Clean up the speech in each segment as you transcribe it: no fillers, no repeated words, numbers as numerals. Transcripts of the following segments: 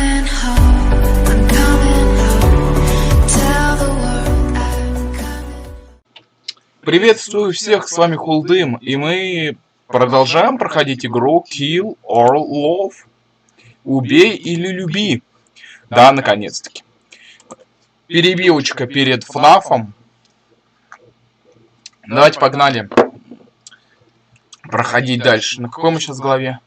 coming home, I'm coming home. Tell the world I'm coming. Приветствую всех, с вами Хулдым, и мы продолжаем проходить игру Kill or Love. Убей или люби. Да, наконец-таки. Перебивочка перед ФНАФом. Давайте погнали проходить дальше. На какой мы сейчас главе?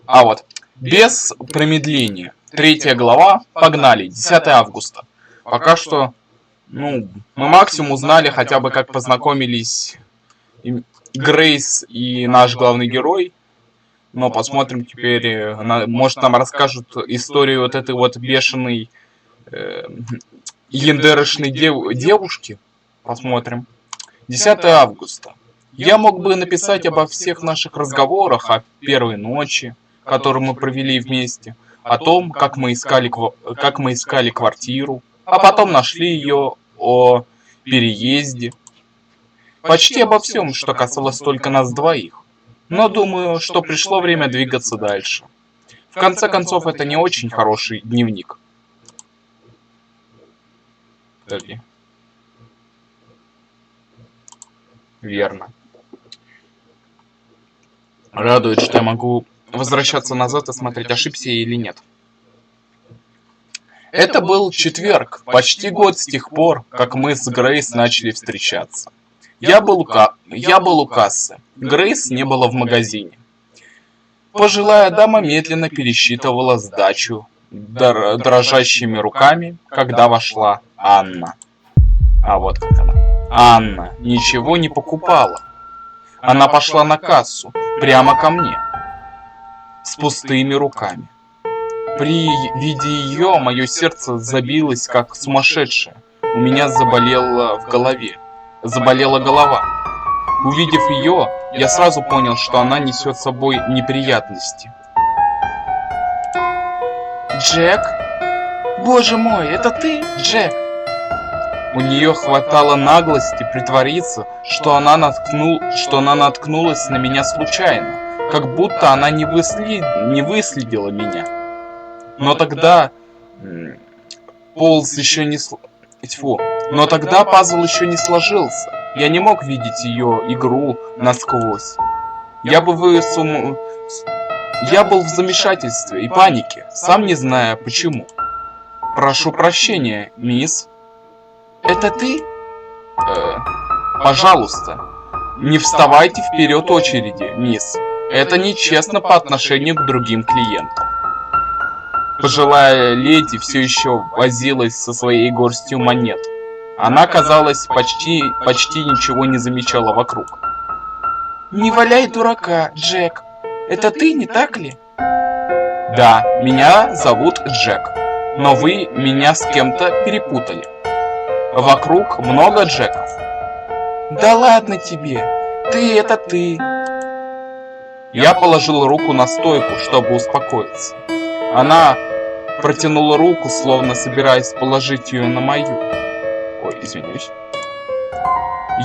А вот. Без промедления. 3 глава. Погнали. 10 августа. Пока что, мы максимум узнали хотя бы, как познакомились Грейс и наш главный герой. Но посмотрим теперь, может нам расскажут историю вот этой вот бешеной яндерошной девушки. Посмотрим. 10 августа. Я мог бы написать обо всех наших разговорах, о первой ночи, которую мы провели вместе, о том, как мы искали квартиру, а потом нашли ее, о переезде. Почти обо всем, что касалось только нас двоих. Но думаю, что пришло время двигаться дальше. В конце концов, это не очень хороший дневник. Подожди. Верно. Радует, что я могу возвращаться назад и смотреть, ошибся я или нет. Это был четверг, почти год с тех пор, как мы с Грейс начали встречаться. Я был у кассы. Грейс не было в магазине. Пожилая дама медленно пересчитывала сдачу дрожащими руками, когда вошла Анна. А вот как она. Анна ничего не покупала. Она пошла на кассу, прямо ко мне, с пустыми руками. При виде ее мое сердце забилось, как сумасшедшее. У меня заболела голова. Увидев ее, я сразу понял, что она несет с собой неприятности. Джек? Боже мой, это ты, Джек? У нее хватало наглости притвориться, что она наткнулась на меня случайно, как будто она не выследила меня. Но тогда пазл еще не сложился. Я не мог видеть ее игру насквозь. Я был в замешательстве и панике, сам не зная почему. Прошу прощения, мисс. Это ты? Пожалуйста, не вставайте вперед очереди, мисс. Это нечестно по отношению к другим клиентам. Пожилая леди все еще возилась со своей горстью монет. Она, казалось, почти ничего не замечала вокруг. Не валяй дурака, Джек. Это ты, не так ли? Да, меня зовут Джек. Но вы меня с кем-то перепутали. Вокруг много Джеков. Да ладно тебе. Это ты. Я положил руку на стойку, чтобы успокоиться. Она протянула руку, словно собираясь положить ее на мою. Ой, извиняюсь.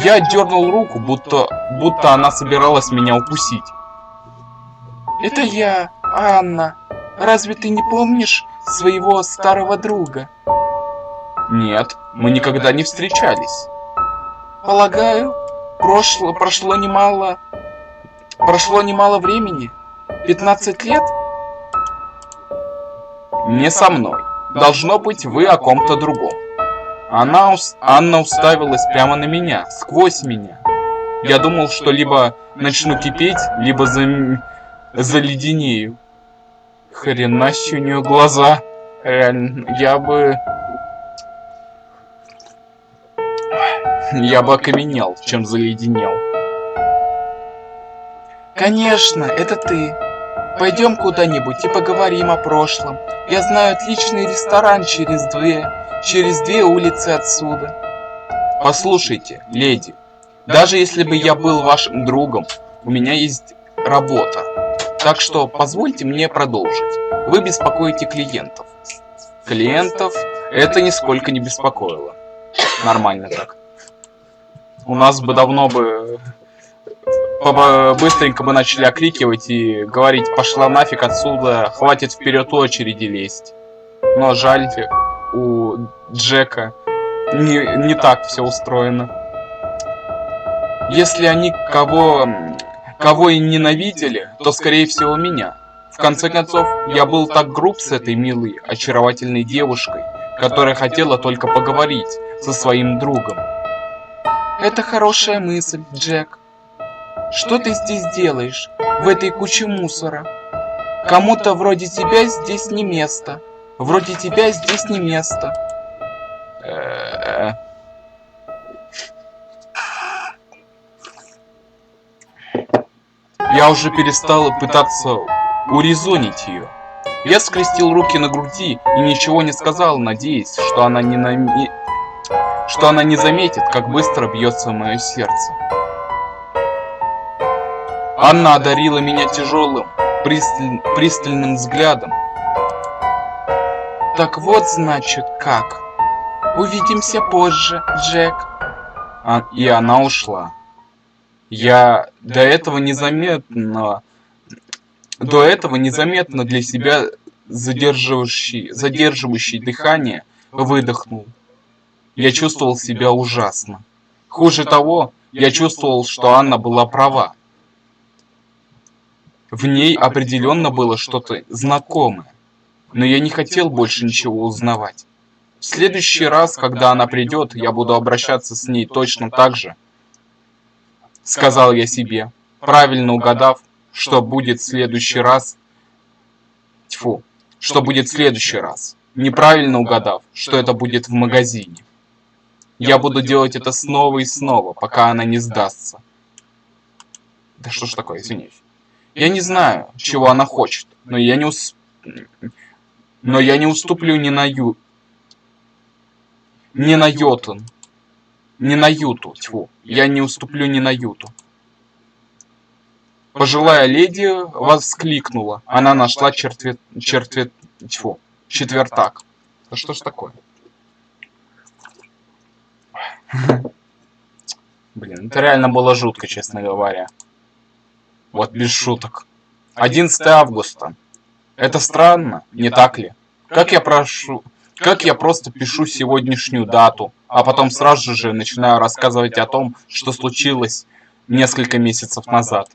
Я дернул руку, будто она собиралась меня укусить. Это я, Анна. Разве ты не помнишь своего старого друга? Нет, мы никогда не встречались. Полагаю, прошло немало времени. 15 лет? Не со мной. Должно быть, вы о ком-то другом. Анна уставилась прямо на меня, сквозь меня. Я думал, что либо начну кипеть, либо заледенею. Хренащие у нее глаза. Реально, я бы окаменел, чем заледенел. Конечно, это ты. Пойдем куда-нибудь и поговорим о прошлом. Я знаю отличный ресторан через две улицы отсюда. Послушайте, леди, даже если бы я был вашим другом, у меня есть работа. Так что позвольте мне продолжить. Вы беспокоите клиентов. Клиентов это нисколько не беспокоило. Нормально так. У нас бы давно быстренько бы начали окрикивать и говорить: пошла нафиг отсюда, хватит вперед очереди лезть. Но жаль, у Джека не так все устроено. Если они кого и ненавидели, то скорее всего меня. В конце концов, я был так груб с этой милой, очаровательной девушкой, которая хотела только поговорить со своим другом. Это хорошая мысль, Джек. Что ты здесь делаешь, в этой куче мусора? Кому-то вроде тебя здесь не место. Вроде тебя здесь не место. Я уже перестал пытаться урезонить ее. Я скрестил руки на груди и ничего не сказал, надеясь, что она не заметит, как быстро бьется мое сердце. Анна одарила меня тяжелым, пристальным взглядом. Так вот, значит, как. Увидимся позже, Джек. И она ушла. Я до этого незаметно для себя задерживающий дыхание выдохнул. Я чувствовал себя ужасно. Хуже того, я чувствовал, что Анна была права. В ней определенно было что-то знакомое, но я не хотел больше ничего узнавать. В следующий раз, когда она придет, я буду обращаться с ней точно так же, сказал я себе, правильно угадав, что будет в следующий раз. Что будет в следующий раз. Неправильно угадав, что это будет в магазине. Я буду делать это снова и снова, пока она не сдастся. Да что ж такое, извиняюсь. Я не знаю, чего она хочет, но я не уступлю ни на юту. Пожилая леди воскликнула. Она нашла четвертак. Да что ж такое? Блин, это реально было жутко, честно говоря. Вот без шуток. 11 августа. Это странно, не так ли? Как я просто пишу сегодняшнюю дату, а потом сразу же начинаю рассказывать о том, что случилось несколько месяцев назад.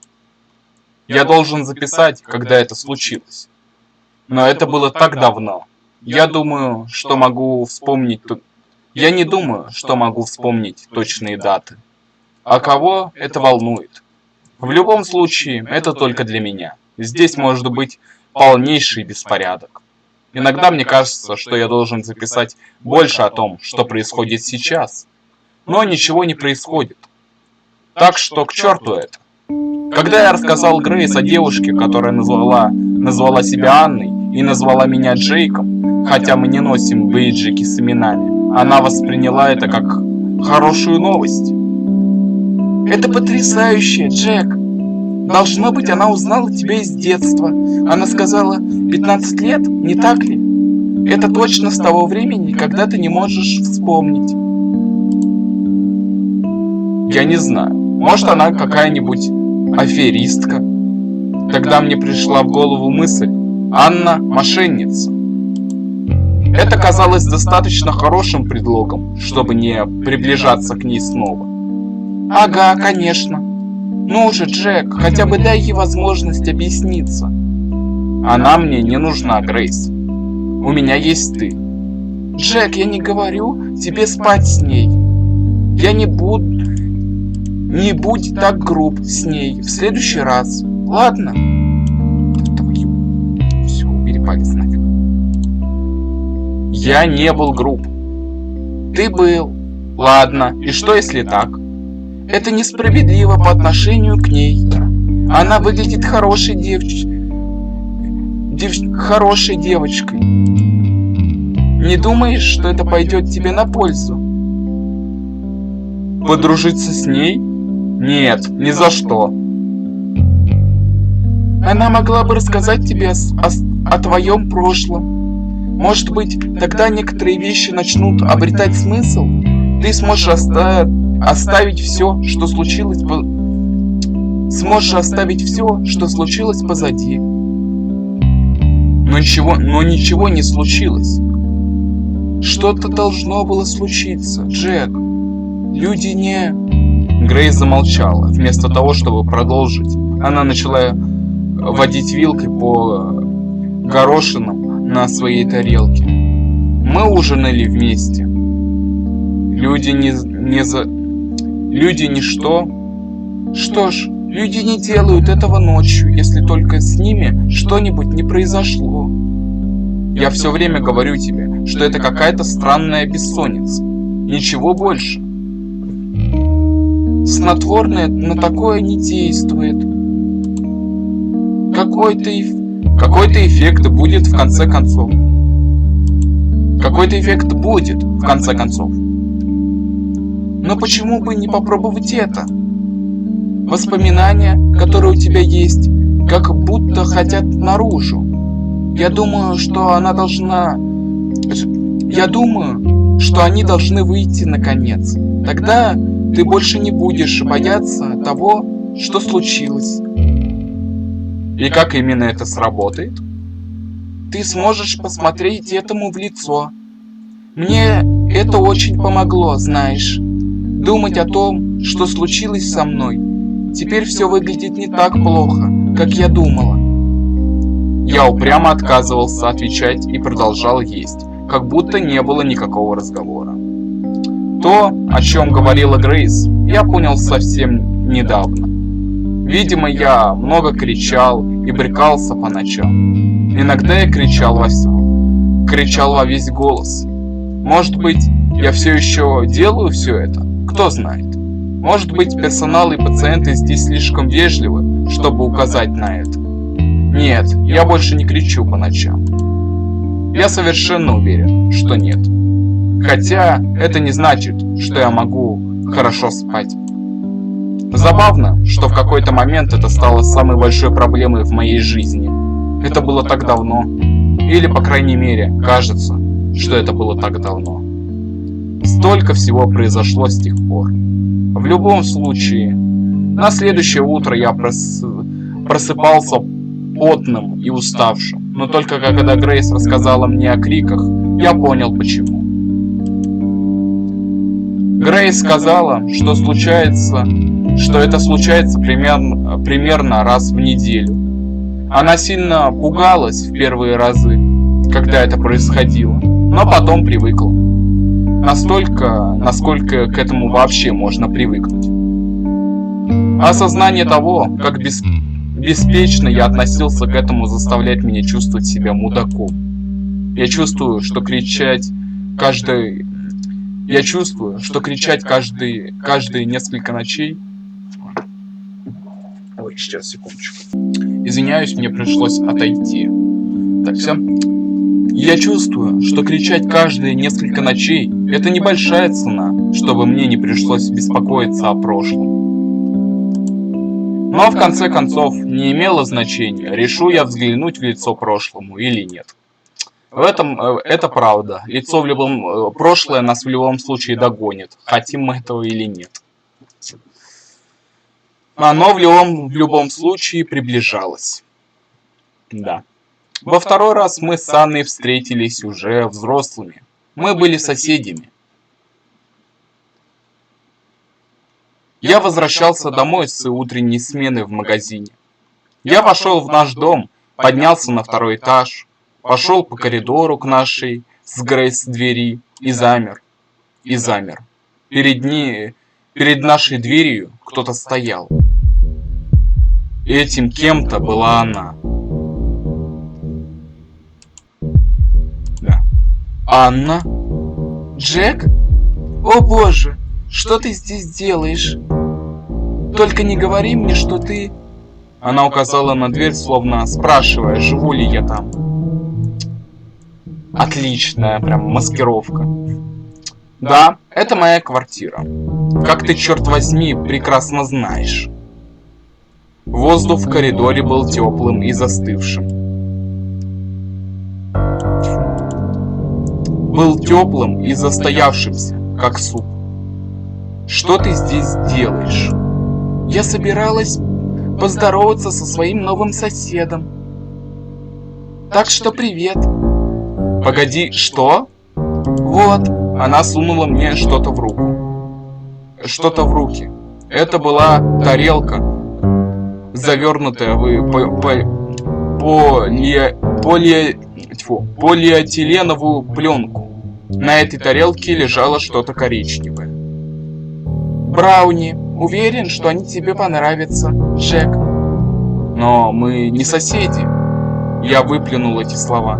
Я должен записать, когда это случилось. Но это было так давно. Я не думаю, что могу вспомнить точные даты. А кого это волнует? В любом случае, это только для меня. Здесь может быть полнейший беспорядок. Иногда мне кажется, что я должен записать больше о том, что происходит сейчас. Но ничего не происходит. Так что к черту это. Когда я рассказал Грейс о девушке, которая назвала себя Анной и назвала меня Джейком, хотя мы не носим бейджики с именами, она восприняла это как хорошую новость. Это потрясающе, Джек. Должно быть, она узнала тебя из детства. Она сказала, 15 лет, не так ли? Это точно с того времени, когда ты не можешь вспомнить. Я не знаю. Может, она какая-нибудь аферистка. Тогда мне пришла в голову мысль: Анна – мошенница. Это казалось достаточно хорошим предлогом, чтобы не приближаться к ней снова. Ага, конечно. Ну же, Джек, хотя бы дай ей возможность объясниться. Она мне не нужна, Грейс. У меня есть ты. Джек, я не говорю тебе спать с ней. Я не буду... Не будь так груб с ней в следующий раз. Ладно? Все, убери палец нафиг. Я не был груб. Ты был. Ладно, и что если так? Это несправедливо по отношению к ней. Она выглядит хорошей хорошей девочкой. Не думаешь, что это пойдет тебе на пользу? Подружиться с ней? Нет, ни за что. Она могла бы рассказать тебе о твоем прошлом. Может быть, тогда некоторые вещи начнут обретать смысл? Ты сможешь оставить все, что случилось сможешь оставить все, что случилось позади. Но ничего не случилось. Что-то должно было случиться, Джек. Люди не... Грейс замолчала. Вместо того, чтобы продолжить, она начала водить вилкой по горошинам на своей тарелке. Мы ужинали вместе. Люди ничто. Что ж, люди не делают этого ночью, если только с ними что-нибудь не произошло. Я все время говорю тебе, что это какая-то странная бессонница. Ничего больше. Снотворное на такое не действует. Какой-то эффект будет в конце концов. Какой-то эффект будет в конце концов. Но почему бы не попробовать это? Воспоминания, которые у тебя есть, как будто хотят наружу. Я думаю, что они должны выйти наконец. Тогда ты больше не будешь бояться того, что случилось. И как именно это сработает? Ты сможешь посмотреть этому в лицо. Мне это очень помогло, знаешь. Думать о том, что случилось со мной. Теперь все выглядит не так плохо, как я думала. Я упрямо отказывался отвечать и продолжал есть, как будто не было никакого разговора. То, о чем говорила Грейс, я понял совсем недавно. Видимо, я много кричал и брыкался по ночам. Иногда я кричал во весь голос. Может быть, я все еще делаю все это? Кто знает. Может быть, персонал и пациенты здесь слишком вежливы, чтобы указать на это. Нет, я больше не кричу по ночам. Я совершенно уверен, что нет. Хотя это не значит, что я могу хорошо спать. Забавно, что в какой-то момент это стало самой большой проблемой в моей жизни. Это было так давно. Или, по крайней мере, кажется, что это было так давно. Столько всего произошло с тех пор. В любом случае, на следующее утро я просыпался потным и уставшим. Но только когда Грейс рассказала мне о криках, я понял почему. Грейс сказала, что это случается примерно раз в неделю. Она сильно пугалась в первые разы, когда это происходило, но потом привыкла. Настолько, насколько к этому вообще можно привыкнуть. Осознание того, как беспечно я относился к этому, заставляет меня чувствовать себя мудаком. Я чувствую, что кричать каждые несколько ночей... Ой, сейчас, секундочку. Извиняюсь, мне пришлось отойти. Так, все. Я чувствую, что кричать каждые несколько ночей – это небольшая цена, чтобы мне не пришлось беспокоиться о прошлом. Но в конце концов не имело значения, решу я взглянуть в лицо прошлому или нет. Это правда. Прошлое нас в любом случае догонит, хотим мы этого или нет. Оно в любом случае приближалось. Да. Во второй раз мы с Анной встретились уже взрослыми. Мы были соседями. Я возвращался домой с утренней смены в магазине. Я вошел в наш дом, поднялся на второй этаж, пошел по коридору к нашей с Грейс двери и замер. Перед нашей дверью кто-то стоял. Этим кем-то была она. Да. Анна? Джек? О боже, что ты здесь делаешь? Только не говори мне, что ты... Она указала на дверь, словно спрашивая, живу ли я там. Отличная прям маскировка. Да, это моя квартира. Как ты, черт возьми, прекрасно знаешь. Воздух в коридоре был теплым и застывшим. Был теплым и застоявшимся, как суп. Что ты здесь делаешь? Я собиралась поздороваться со своим новым соседом. Так что привет. Погоди, что? Вот, Она сунула мне что-то в руку. Что-то в руки. Это была тарелка, завернутая в полиэтиленовую пленку. На этой тарелке лежало что-то коричневое. брауни. Уверен, что они тебе понравятся, Джек. Но мы не соседи. Я выплюнул эти слова.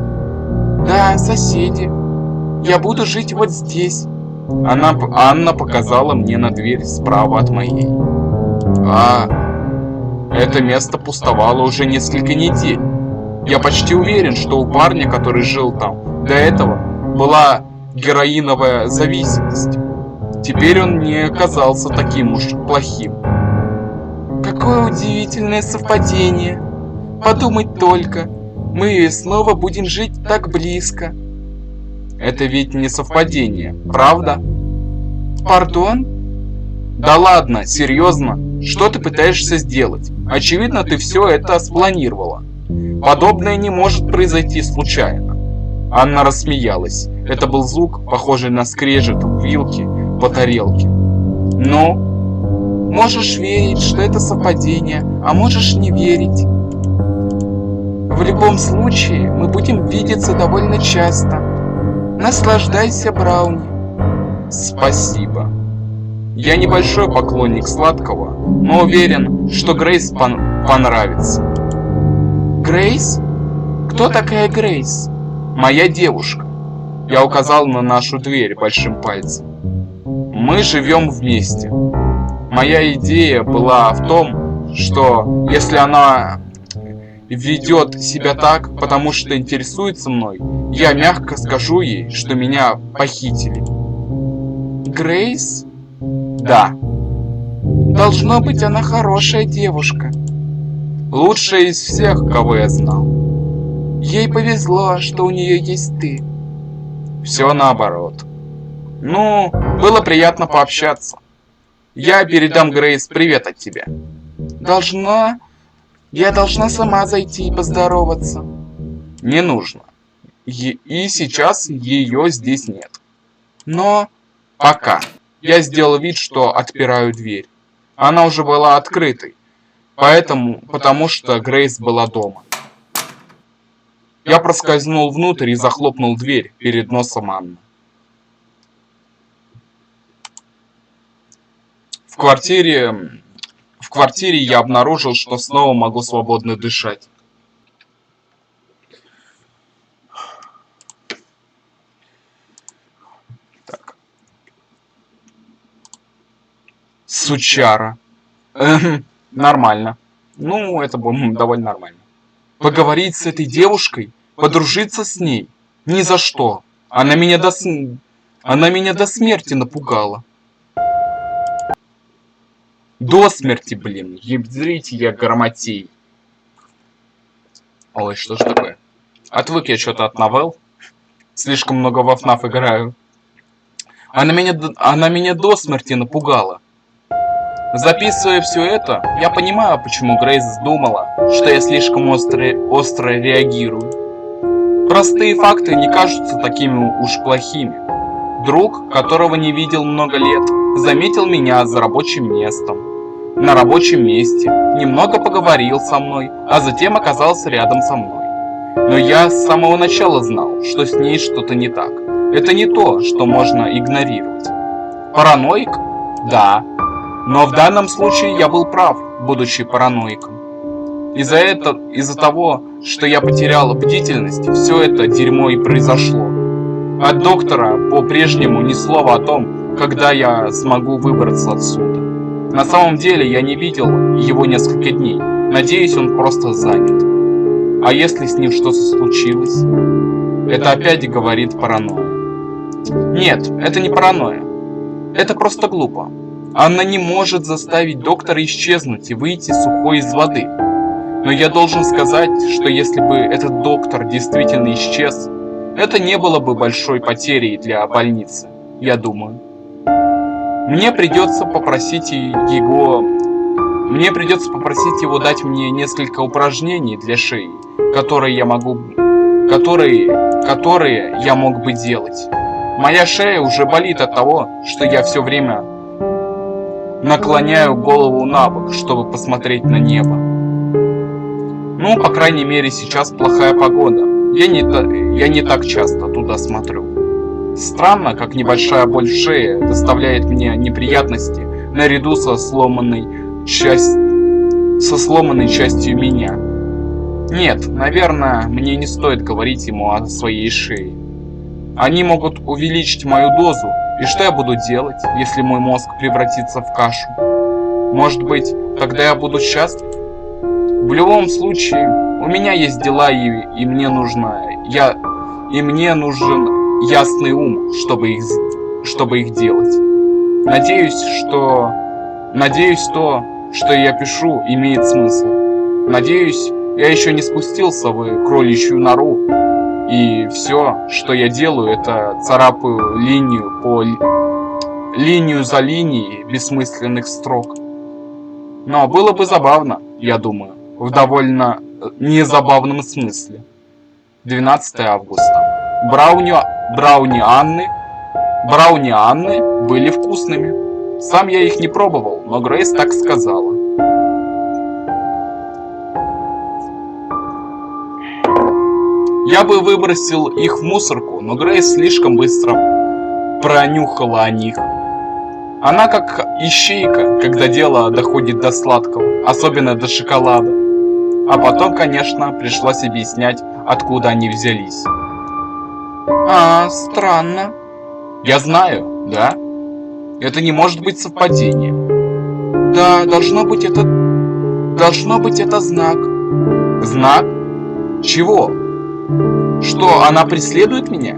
Да, соседи. Я буду жить вот здесь. Анна показала мне на дверь справа от моей. Это место пустовало уже несколько недель. Я почти уверен, что у парня, который жил там, до этого была героиновая зависимость. Теперь он не оказался таким уж плохим. Какое удивительное совпадение. Подумать только, мы снова будем жить так близко. Это ведь не совпадение, правда? Пардон? Да ладно, серьезно? Что ты пытаешься сделать? Очевидно, ты все это спланировала. Подобное не может произойти случайно. Анна рассмеялась. Это был звук, похожий на скрежет вилки по тарелке. Ну, можешь верить, что это совпадение, а можешь не верить. В любом случае, мы будем видеться довольно часто. Наслаждайся, брауни. Спасибо. Я небольшой поклонник сладкого, но уверен, что Грейс понравится. Грейс? Кто такая Грейс? Моя девушка. Я указал на нашу дверь большим пальцем. Мы живем вместе. Моя идея была в том, что если она ведет себя так, потому что интересуется мной, я мягко скажу ей, что меня похитили. Грейс? Да. Должно быть, она хорошая девушка. Лучшая из всех, кого я знал. Ей повезло, что у нее есть ты. Все наоборот. Ну, было приятно пообщаться. Я передам Грейс привет от тебя. Я должна сама зайти и поздороваться. Не нужно. И сейчас ее здесь нет. Но Пока. Я сделал вид, что отпираю дверь. Она уже была открытой. Потому что Грейс была дома. Я проскользнул внутрь и захлопнул дверь перед носом Анны. В квартире я обнаружил, что снова могу свободно дышать. Так. Сучара. Нормально. Ну, это было довольно нормально. Поговорить с этой девушкой, подружиться с ней. Ни за что. Она меня до смерти напугала. До смерти, блин. Ебдрите я грамотей. Ой, что ж такое? Отвык я что-то от новелл. Слишком много во FNAF играю. Она меня до смерти напугала. Записывая все это, я понимаю, почему Грейс думала, что я слишком остро реагирую. Простые факты не кажутся такими уж плохими. Друг, которого не видел много лет, заметил меня за рабочим местом. На рабочем месте, немного поговорил со мной, а затем оказался рядом со мной. Но я с самого начала знал, что с ней что-то не так. Это не то, что можно игнорировать. Параноик? Да. Но в данном случае я был прав, будучи параноиком. Из-за того, что я потерял бдительность, все это дерьмо и произошло. От доктора по-прежнему ни слова о том, когда я смогу выбраться отсюда. На самом деле я не видел его несколько дней. Надеюсь, он просто занят. А если с ним что-то случилось? Это опять говорит паранойя. Нет, это не паранойя. Это просто глупо. Анна не может заставить доктора исчезнуть и выйти сухой из воды. Но я должен сказать, что если бы этот доктор действительно исчез, это не было бы большой потерей для больницы, я думаю. Мне придется попросить его Мне придется попросить его дать мне несколько упражнений для шеи, которые я мог бы делать. Моя шея уже болит от того, что я все время наклоняю голову на бок, чтобы посмотреть на небо. Ну, по крайней мере, сейчас плохая погода. Я не так часто туда смотрю. Странно, как небольшая боль в шее доставляет мне неприятности наряду со сломанной частью меня. Нет, наверное, мне не стоит говорить ему о своей шее. Они могут увеличить мою дозу, и что я буду делать, если мой мозг превратится в кашу? Может быть, тогда я буду счастлив? В любом случае, у меня есть дела, и мне нужен ясный ум, чтобы их делать. Надеюсь, то, что я пишу, имеет смысл. Надеюсь, я еще не спустился в кроличью нору, и все, что я делаю, это царапаю линию за линией бессмысленных строк. Но было бы забавно, я думаю, в довольно незабавном смысле. 12 августа. Брауни Анны были вкусными. Сам я их не пробовал, но Грейс так сказала. Я бы выбросил их в мусорку, но Грейс слишком быстро пронюхала о них. Она как ищейка, когда дело доходит до сладкого, особенно до шоколада. А потом, конечно, пришлось объяснять, откуда они взялись. Странно. Я знаю, да? Это не может быть совпадением. Да, должно быть это знак. Знак? Чего? Что, она преследует меня?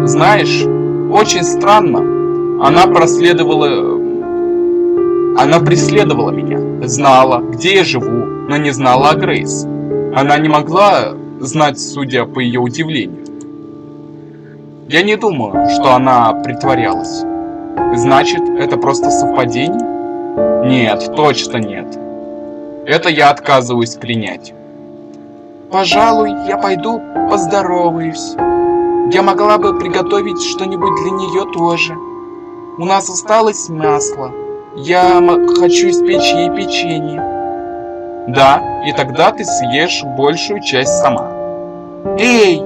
Знаешь, очень странно. Она преследовала меня. Знала, где я живу, но не знала о Грейс. Она не могла знать, судя по ее удивлению. Я не думаю, что она притворялась. Значит, это просто совпадение? Нет, точно нет. Это я отказываюсь принять. Пожалуй, я пойду поздороваюсь. Я могла бы приготовить что-нибудь для нее тоже. У нас осталось масло. Я хочу испечь ей печенье. Да, и тогда ты съешь большую часть сама. Эй!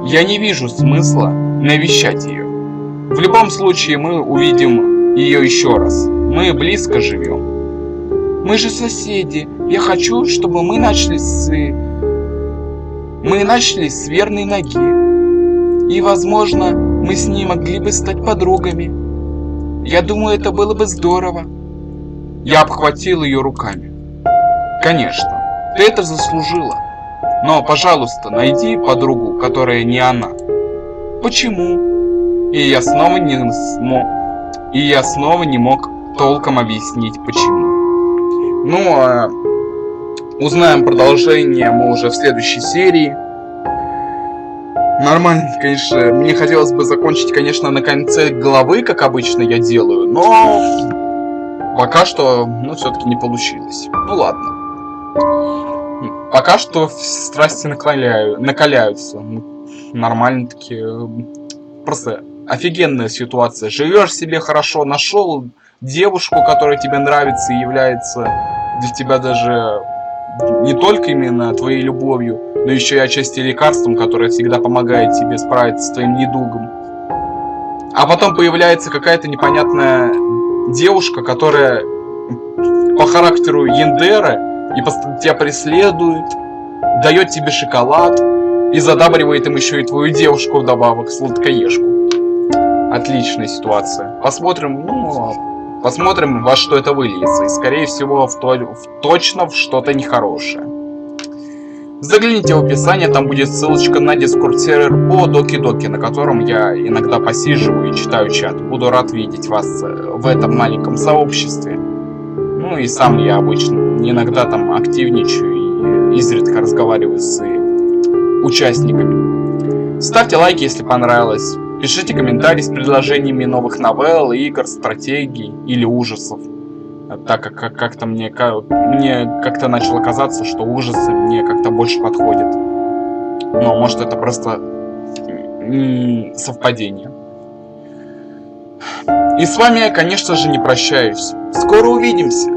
Я не вижу смысла навещать ее. В любом случае мы увидим ее еще раз. Мы близко живем. Мы же соседи. Я хочу, чтобы мы начали с верной ноги. И, возможно, мы с ней могли бы стать подругами. Я думаю, это было бы здорово. Я обхватил ее руками. Конечно, ты это заслужила. Но, пожалуйста, найди подругу, которая не она. Почему? И я снова не мог толком объяснить, почему. Ну, узнаем продолжение мы уже в следующей серии. Нормально, конечно. Мне хотелось бы закончить, конечно, на конце главы, как обычно я делаю, но пока что, все-таки не получилось. Ну ладно. Пока что страсти накаляются. Нормально-таки. Просто офигенная ситуация. Живешь себе хорошо, нашел девушку, которая тебе нравится и является для тебя даже не только именно твоей любовью, но еще и отчасти лекарством, которое всегда помогает тебе справиться с твоим недугом. А потом появляется какая-то непонятная девушка, которая по характеру яндера и тебя преследует, дает тебе шоколад и задабривает им еще и твою девушку вдобавок, сладкоежку. Отличная ситуация. Посмотрим, во что это выльется. И скорее всего точно в что-то нехорошее. Загляните в описание, там будет ссылочка на дискорд-сервер по Доки-Доки, на котором я иногда посиживаю и читаю чат. Буду рад видеть вас в этом маленьком сообществе. Ну и сам я обычно иногда там активничаю и изредка разговариваю с участниками. Ставьте лайки, если понравилось. Пишите комментарии с предложениями новых новелл, игр, стратегий или ужасов. так как как-то мне как-то начало казаться, что ужасы мне как-то больше подходят. Но может это просто совпадение. И с вами я, конечно же, не прощаюсь. Скоро увидимся.